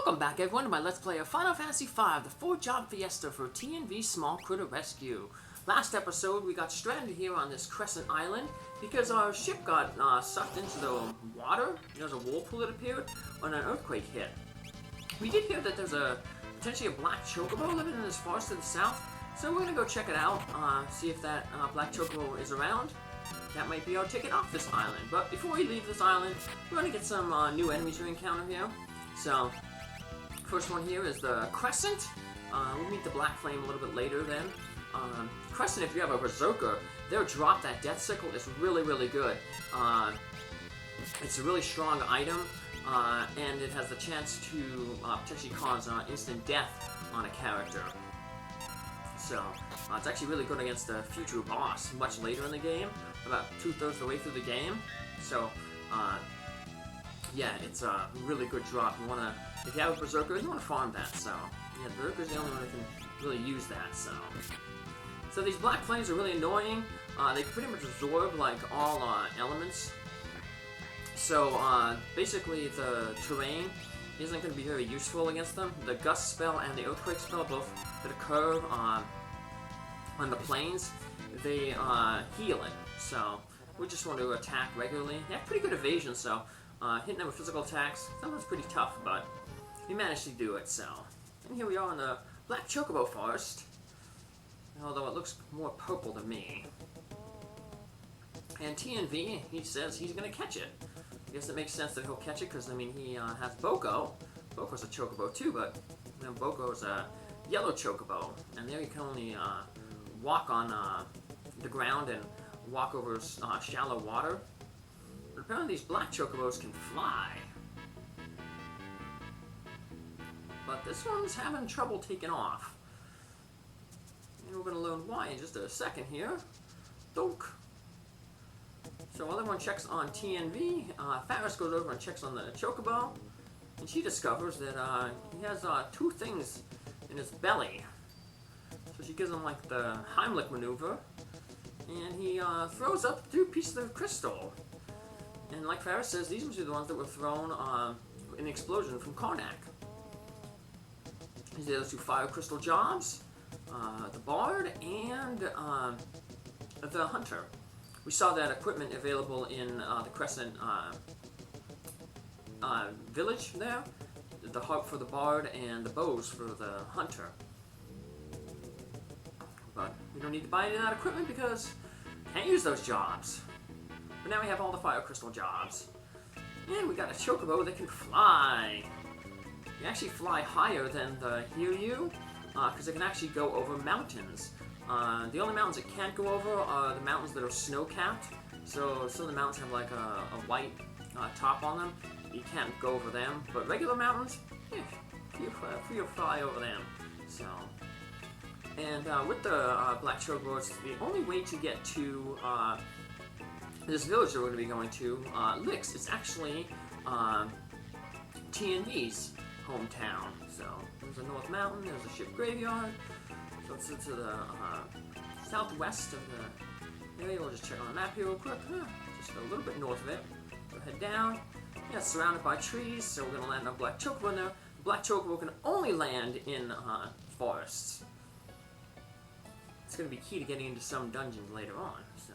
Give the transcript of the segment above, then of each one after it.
Welcome back everyone to my Let's Play of Final Fantasy V, the 4-job Fiesta for TNV Small Critter Rescue. Last episode we got stranded here on this Crescent Island because our ship got sucked into the water. There was a whirlpool that appeared when an earthquake hit. We did hear that there's potentially a black chocobo living in this forest to the south, so we're going to go check it out, see if that black chocobo is around. That might be our ticket off this island. But before we leave this island, we're going to get some new enemies to encounter here. So, first one here is the Crescent. We'll meet the Black Flame a little bit later then. Crescent, if you have a Berserker, their drop, that Death Sickle, is really, really good. It's a really strong item, and it has the chance to potentially cause instant death on a character. So, it's actually really good against the future boss much later in the game, about 2/3 of the way through the game. So, yeah, it's a really good drop. You wanna, if you have a Berserker, you wanna farm that. So, yeah, Berserker's the only one that can really use that. So these Black Flames are really annoying. They pretty much absorb like all elements. So basically, the terrain isn't going to be very useful against them. The Gust spell and the Earthquake spell, both that occur on the plains, they heal it. So we just want to attack regularly. They have pretty good evasion, so hitting them with physical attacks, sometimes pretty tough, but we managed to do it. So, and here we are in the Black Chocobo Forest, although it looks more purple to me. And TNV, he says he's going to catch it. I guess it makes sense that he'll catch it, because, I mean, he has Boko. Boko's a chocobo too, but you know, Boko's a yellow chocobo, and there you can only walk on the ground and walk over shallow water. But apparently these black chocobos can fly. But this one's having trouble taking off. And we're going to learn why in just a second here. Donk. So while everyone checks on TNV, Faris goes over and checks on the chocobo. And she discovers that he has two things in his belly. So she gives him like the Heimlich maneuver. And he throws up 2 pieces of crystal. And like Faris says, these must be the ones that were thrown in the explosion from Karnak. These are the 2 fire crystal jobs, the Bard, and the Hunter. We saw that equipment available in the Crescent village there. The harp for the Bard and the bows for the Hunter. But we don't need to buy any of that equipment because we can't use those jobs. But now we have all the fire crystal jobs. And we got a chocobo that can fly. They actually fly higher than the Hiryu, because it can actually go over mountains. The only mountains it can't go over are the mountains that are snow-capped. So some of the mountains have like a white top on them. You can't go over them. But regular mountains, free to fly over them. So, and with the Black Chocobo, it's the only way to get to this village that we're going to be going to, Lix. It's actually TNV's hometown. So there's a North Mountain, there's a ship graveyard. So it's to the southwest of the area. We'll just check on the map here real quick. Just a little bit north of it. We'll head down. Yeah, it's surrounded by trees, so we're going to land on Black Chocobo in there. Black Chocobo can only land in forests. It's going to be key to getting into some dungeons later on. So,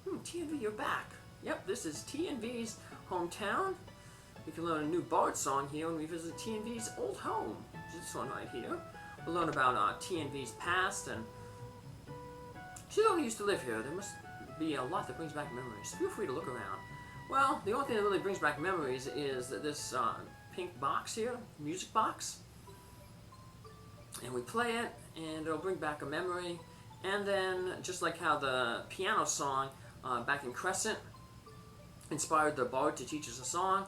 TNV, you're back. Yep, this is TNV's hometown. We can learn a new Bard song here when we visit TNV's old home, which is this one right here. We'll learn about TNV's past, and she only used to live here. There must be a lot that brings back memories. Feel free to look around. Well, the only thing that really brings back memories is this pink box here, music box. And we play it, and it'll bring back a memory. And then, just like how the piano song back in Crescent inspired the Bard to teach us a song,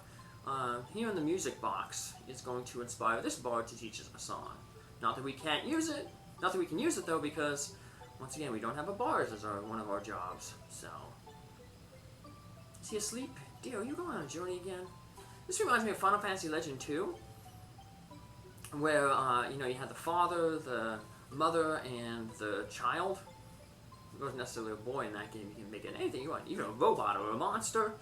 here in the music box is going to inspire this Bard to teach us a song. Not that we can't use it, not that we can use it though, because once again we don't have a Bard as one of our jobs. So, is he asleep? Dear, are you going on a journey again? This reminds me of Final Fantasy Legend 2, where you know, you had the father, the mother, and the child. It wasn't necessarily a boy in that game. You can make it anything you want, even a robot or a monster.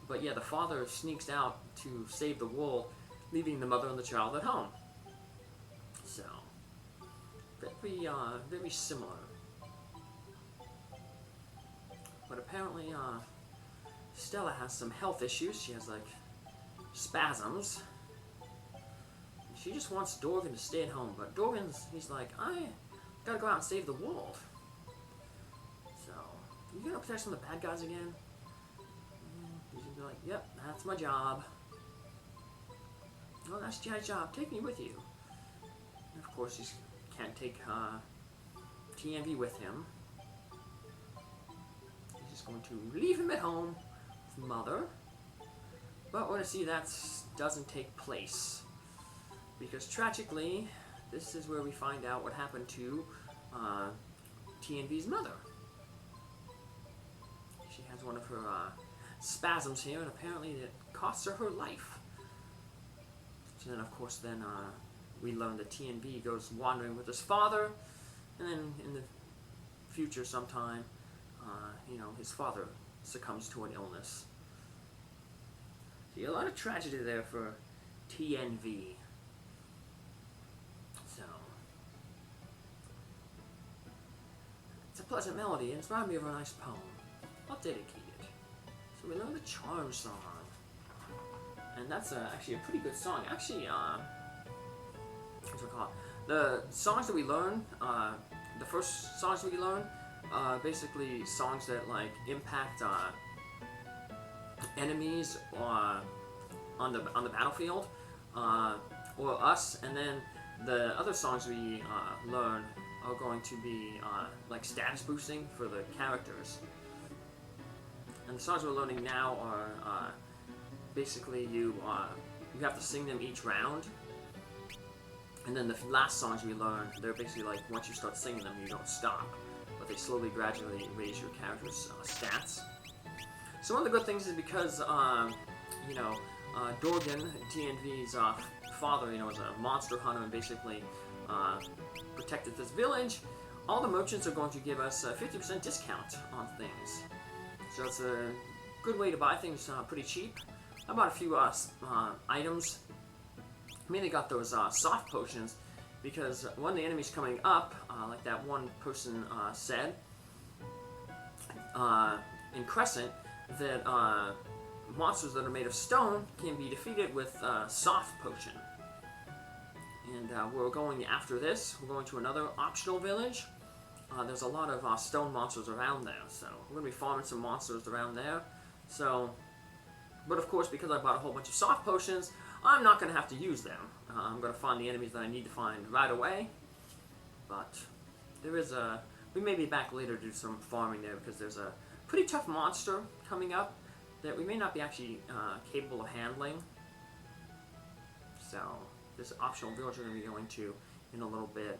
But yeah, the father sneaks out to save the world, leaving the mother and the child at home. So, very similar. But apparently, Stella has some health issues. She has, like, spasms. She just wants Dorgan to stay at home. But he's like, I gotta go out and save the world. So, you gonna protect some of the bad guys again? He's gonna be like, yep, that's my job. Oh, that's Jai's job. Take me with you. And of course, he can't take TNV with him. He's just going to leave him at home with Mother. But we're going to see that doesn't take place. Because tragically, this is where we find out what happened to TNV's mother. She has one of her spasms here, and apparently it costs her life. So then, of course, we learn that TNV goes wandering with his father, and then in the future sometime, his father succumbs to an illness. See, a lot of tragedy there for TNV. So, it's a pleasant melody, and it's reminded me of a nice poem. I'll dedicate it. So we learn the Charm Song. And that's actually a pretty good song. Actually, what's it called? The songs that we learn, the first songs that we learn, basically songs that like impact enemies on the battlefield, or us. And then the other songs we learn are going to be like status boosting for the characters. And the songs we're learning now are basically you have to sing them each round, and then the last songs we learn, they're basically like once you start singing them, you don't stop, but they slowly, gradually raise your character's stats. So one of the good things is because Dorgan, TNV's father, was a monster hunter and basically protected this village. All the merchants are going to give us a 50% discount on things, so it's a good way to buy things pretty cheap. I bought a few items. I mainly got those soft potions because when the enemy's coming up, like that one person said in Crescent, that monsters that are made of stone can be defeated with soft potion. And we're going after this. We're going to another optional village. There's a lot of stone monsters around there, so we're going to be farming some monsters around there. So. But of course, because I bought a whole bunch of soft potions, I'm not going to have to use them. I'm going to find the enemies that I need to find right away. But there is we may be back later to do some farming there because there's a pretty tough monster coming up that we may not be actually capable of handling. So this optional village we're going to be going to in a little bit.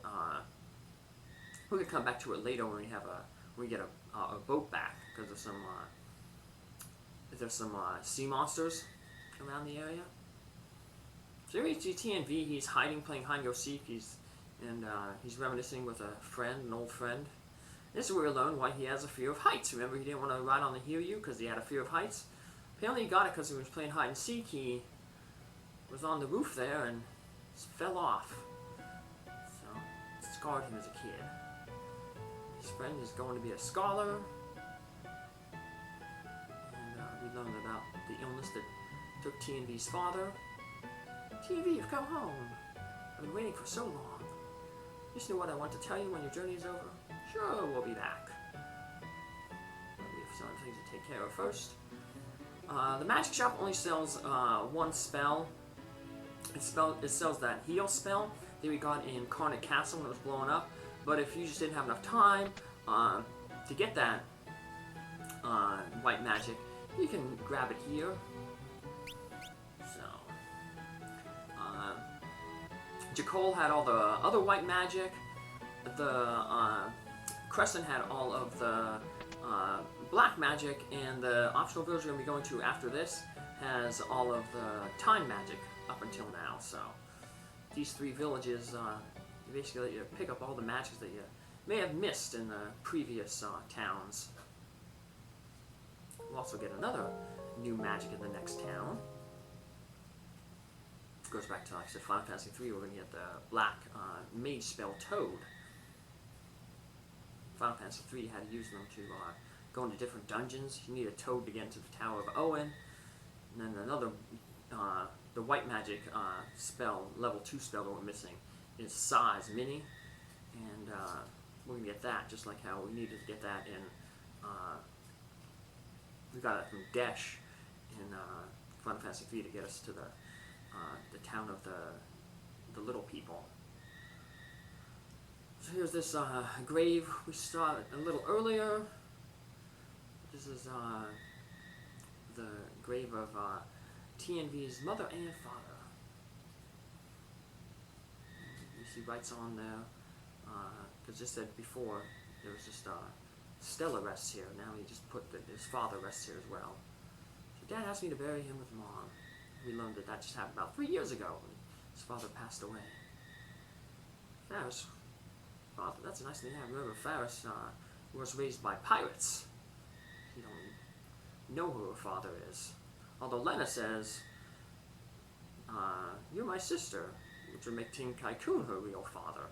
We're going to come back to it later when we get a boat back because there's some sea monsters around the area. So here we see TNV, he's hiding, playing hide and go seek. He's reminiscing with an old friend. This is where we learn why he has a fear of heights. Remember, he didn't want to ride on the Hiryu because he had a fear of heights. Apparently he got it because he was playing hide and seek. He was on the roof there and fell off. So it scarred him as a kid. His friend is going to be a scholar. We learned about the illness that took TNV's father. TNV, you've come home. I've been waiting for so long. Just know what I want to tell you when your journey is over. Sure, we'll be back. But we have some things to take care of first. The magic shop only sells one spell. It sells that heal spell that we got in Carnot Castle when it was blowing up. But if you just didn't have enough time to get that white magic, you can grab it here. So, Jakol had all the other white magic. The Crescent had all of the black magic, and the optional village we're going to be going to after this has all of the time magic up until now. So, these three villages basically let you pick up all the magics that you may have missed in the previous towns. We'll also get another new magic in the next town. goes back to, like I said, Final Fantasy 3. We're going to get the black mage spell Toad. Final Fantasy 3 had to use them to go into different dungeons. You need a Toad to get into the Tower of Owen. And then another, the white magic spell, level 2 spell that we're missing, is Size Mini. And we're going to get that, just like how we needed to get that in, we got it from Desh in Final Fantasy 3 to get us to the town of the little people. So here's this grave we saw a little earlier. This is the grave of TNV's mother and father. You see writes on there, because just said before, there was just Stella rests here. Now he just put that his father rests here as well. So Dad asked me to bury him with Mom. We learned that just happened about 3 years ago when his father passed away. Faris, father, that's a nice thing to have. Remember, Faris was raised by pirates. You don't know who her father is. Although Lenna says, you're my sister, which would make Ting Kai-kun her real father.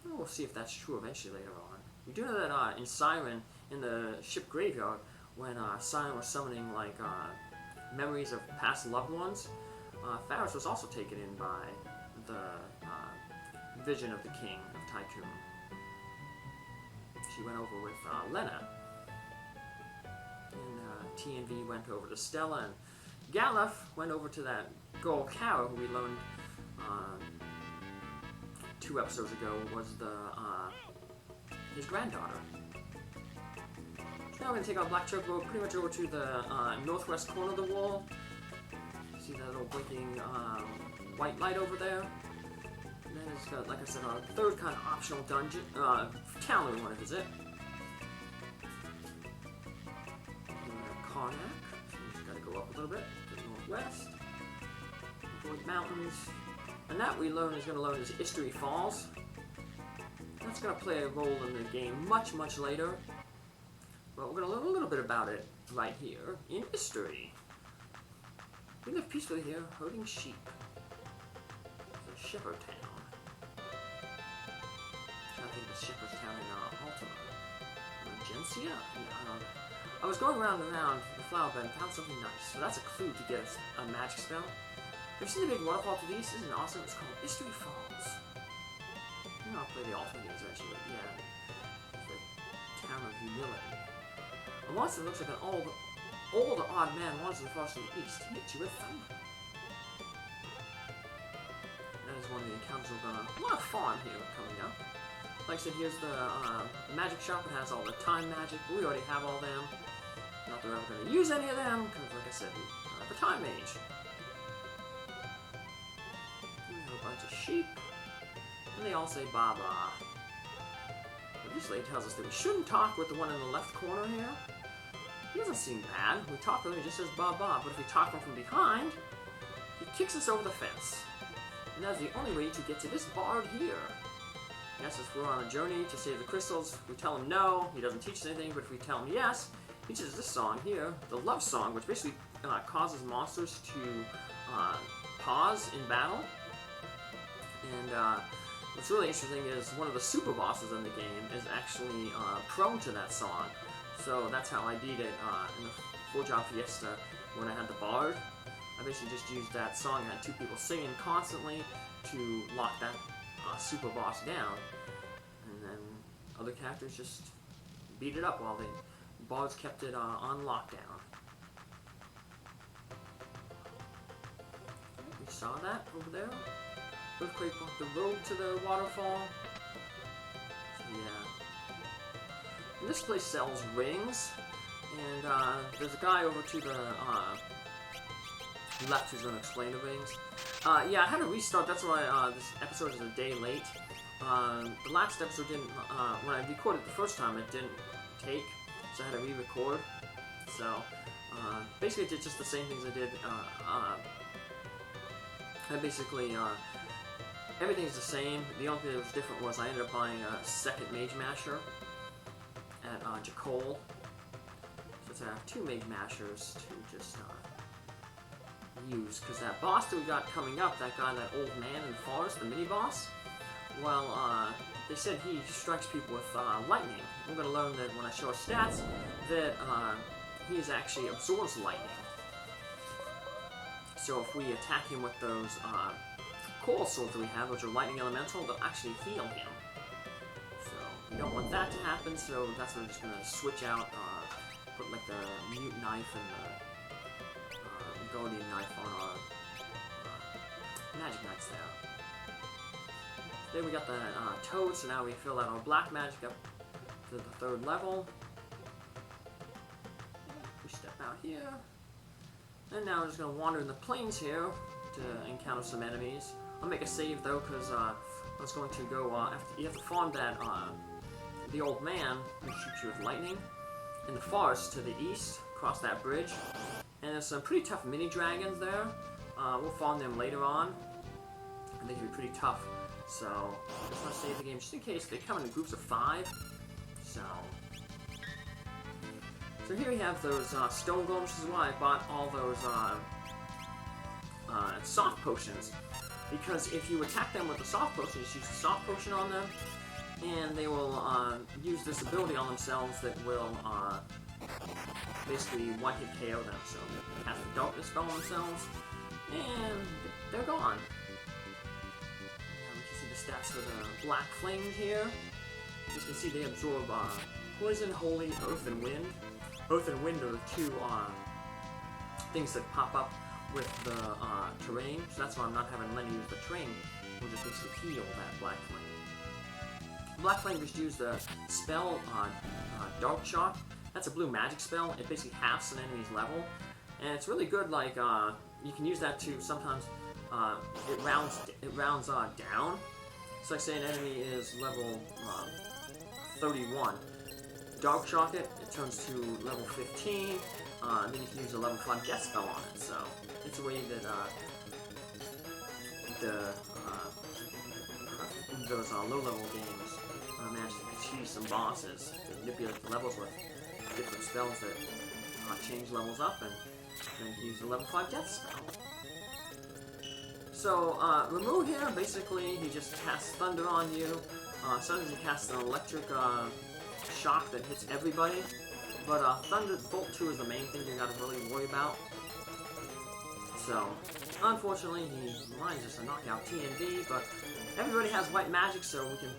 We'll see if that's true eventually later on. We do know that in Siren, in the ship graveyard, when Siren was summoning like memories of past loved ones, Faris was also taken in by the vision of the king of Tycoon. She went over with Lenna, and TNV went over to Stella, and Galuf went over to that girl Kara, who we learned 2 episodes ago was his granddaughter. So now we're going to take our black chocobo pretty much over to the northwest corner of the wall. See that little blinking white light over there? And then it's got, like I said, our third kind of optional dungeon, town that we want to visit. Karnak. So we just got to go up a little bit to the northwest. Avoid mountains. And that we learn is going to learn is History Falls. That's going to play a role in the game much, much later. But we're going to learn a little bit about it right here in history. We live peacefully here, herding sheep. It's a shepherd town. I think the shepherd's town in Ultima. Emergencia? I was going around and around the flower bed and found something nice. So that's a clue to get us a magic spell. Have you seen the big waterfall to the east? Isn't it awesome? It's called History Falls. You know, I'll play the Ultima games eventually, but yeah. It's the town of humility. A monster that looks like an old odd man wanders the forest to the east. He hits you with thunder. That is one of the encounters we're gonna... A lot of farm here coming up. Like I said, here's the magic shop. It has all the time magic. We already have all them. Not that we're ever gonna use any of them, because like I said, we don't have a time mage. Bunch of sheep, and they all say Baba. But this lady tells us that we shouldn't talk with the one in the left corner here. He doesn't seem bad. We talk with him, he just says Baba, but if we talk him from behind, he kicks us over the fence. And that's the only way to get to this bard here. Yes, if we're on a journey to save the crystals, we tell him no, he doesn't teach us anything, but if we tell him yes, he teaches this song here, the love song, which basically causes monsters to pause in battle. And what's really interesting is one of the super bosses in the game is actually prone to that song. So that's how I beat it in the 4-job Fiesta when I had the bard. I basically just used that song. I had 2 people singing constantly to lock that super boss down. And then other characters just beat it up while the bards kept it on lockdown. We saw that over there. Earthquake blocked the road to the waterfall. So, yeah. And this place sells rings. And there's a guy over to the left who's going to explain the rings. Yeah, I had to restart. That's why this episode is a day late. The last episode didn't... when I recorded the first time, it didn't take. So I had to re-record. So, basically I did just the same things I did. I basically... everything's the same. The only thing that was different was I ended up buying a second Mage Masher at Jacole. So I have 2 Mage Mashers to just use, because that boss that we got coming up, that guy, that old man in the forest, the mini-boss, well, they said he strikes people with lightning. We're going to learn that when I show our stats, that he actually absorbs lightning. So if we attack him with those coral swords that we have, which are lightning elemental, they'll actually heal him. So we don't want that to happen, so that's why we're just going to switch out, put like the mute knife and the guardian knife on our magic knights there. Then we got the toad, so now we fill out our black magic up to the 3rd level. We step out here. And now we're just going to wander in the plains here to encounter some enemies. I'll make a save though, because I was going to go, you have to farm that, the old man who shoots you with lightning in the forest to the east, across that bridge. And there's some pretty tough mini dragons there. We'll farm them later on. And they can be pretty tough. So, I just want to save the game just in case. They come in groups of 5. So here we have those stone golems. This is why I bought all those soft potions. Because if you attack them with the soft potion, just use the soft potion on them, and they will use this ability on themselves that will basically one-hit KO them. So they cast the darkness spell on themselves, and they're gone. Stats for the black flame here. As you can see, they absorb poison, holy, earth, and wind. Earth and wind are the 2 things that pop up with the terrain, so that's why I'm not having Lenna use the terrain. We'll just basically heal that black flame. Black flame just use the spell Dark Shock. That's a blue magic spell. It basically halves an enemy's level, and it's really good. Like you can use that to sometimes it rounds down. So like say an enemy is level 31. Dark Shock it turns to level 15, and then you can use a level 5 death spell on it. So it's a way that those low-level games manage to achieve some bosses, to manipulate the levels with different spells that change levels up, and then use the level 5 death spell. So, Ramu here, basically, he just casts Thunder on you. Sometimes he casts an electric shock that hits everybody. But Thunderbolt 2 is the main thing you gotta really worry about. So, unfortunately, he mine just a knockout TND, but everybody has white magic, so we can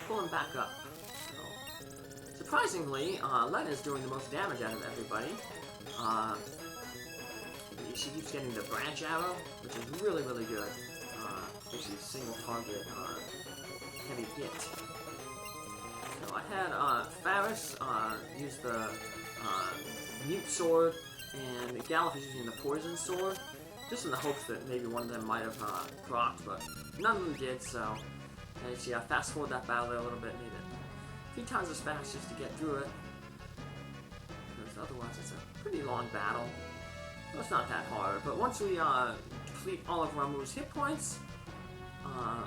pull him back up. So, surprisingly, Lenna is doing the most damage out of everybody. She keeps getting the branch arrow, which is really, really good. Especially single target heavy hit. So I had Faris use the mute sword, and Galuf is using the poison sword, just in the hopes that maybe one of them might have procced, but none of them did. So as you see, I fast forward that battle there a little bit, made it a few times as fast just to get through it. Because otherwise, it's a pretty long battle. Well, it's not that hard, but once we deplete all of Ramu's hit points,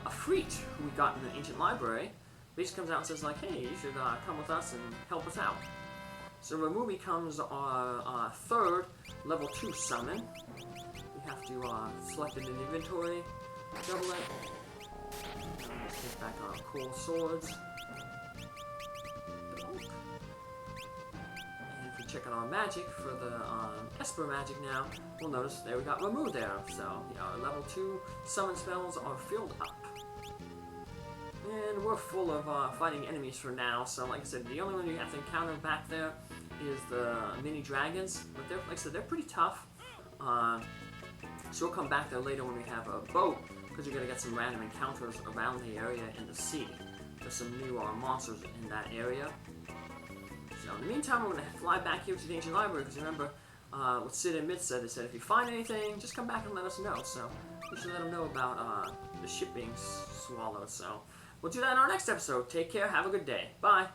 Afreet, who we got in the ancient library, basically comes out and says like, hey, you should come with us and help us out. So Ramu becomes our 3rd level 2 summon. We have to select it in the inventory, double it, let's take back our cool swords. Check out our magic for the Esper magic now, we'll notice there we got Ramu there. So our level 2 summon spells are filled up. And we're full of fighting enemies for now, so like I said, the only one you have to encounter back there is the mini dragons, but they're, like I said, they're pretty tough. So we'll come back there later when we have a boat, because you're going to get some random encounters around the area in the sea. There's some new monsters in that area. So in the meantime, we're going to fly back here to the ancient library, because remember, what Sid and Myth said, they said if you find anything, just come back and let us know. So we should let them know about the ship being swallowed. So we'll do that in our next episode. Take care, have a good day. Bye!